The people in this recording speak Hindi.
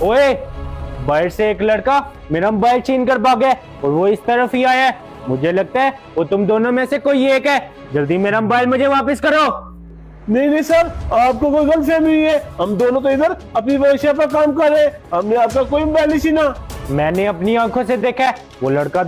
ओए, बाहर से एक लड़का मेरा मोबाइल छीन कर भाग गया और वो इस तरफ ही आया है। मुझे लगता है वो तुम दोनों में से कोई एक है। जल्दी मेरा मोबाइल मुझे वापस करो। नहीं नहीं सर, आपको कोई गलतफहमी हुई है। हम दोनों तो इधर अपनी व्यवसाय पर काम कर रहे हैं, हमने आपका कोई मोबाइल नहीं छीना। मैंने अपनी आंखों से देखा है वो लड़का